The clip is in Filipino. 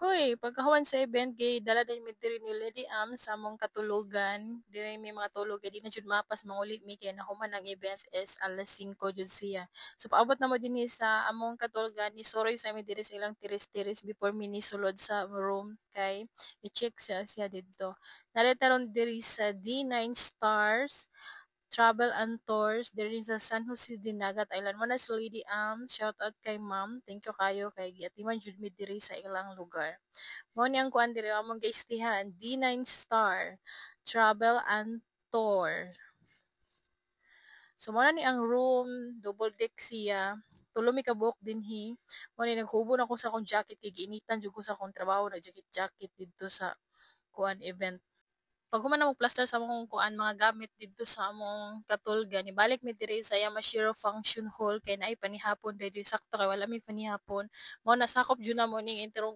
Hoy, pagkahuman sa event kay dala din mi diri ni Lady Am sa among katulugan. Diri may mga tulog kay di na jud mapas manguli mi kay nahuman ang event is alas 5 jud siya. So paabot na mo dinhi sa among katulugan ni sorry sa mi diri sa ilang tiris-tiris before mi ni sulod sa room kay i-check siya didto. Naretaron diri sa D9 Stars Travel and Tours diri sa San Jose Dinagat Island. Mo na si Lady shout out kay ma'am. Thank you kayo kay giatiman jud mi diri sa ilang lugar. Mao ni ang kuan diri among gaistihan D9 Star Travel and Tour. So mo na ni ang room, double deck siya. Tulo mi ka book dinhi. Mo ni naghubo na ko sa akong jacket kay giinitan jud ko sa akong trabaho na jacket didto sa kuan event. Pag human na mag-plaster sa among kuan mga gamit dito sa among katulgan, ibalik mi diri sa Yamashiro Function Hall kay naay panihapon diri sakto kay wala mi panihapon. Mao nasakop jud na mo ning interong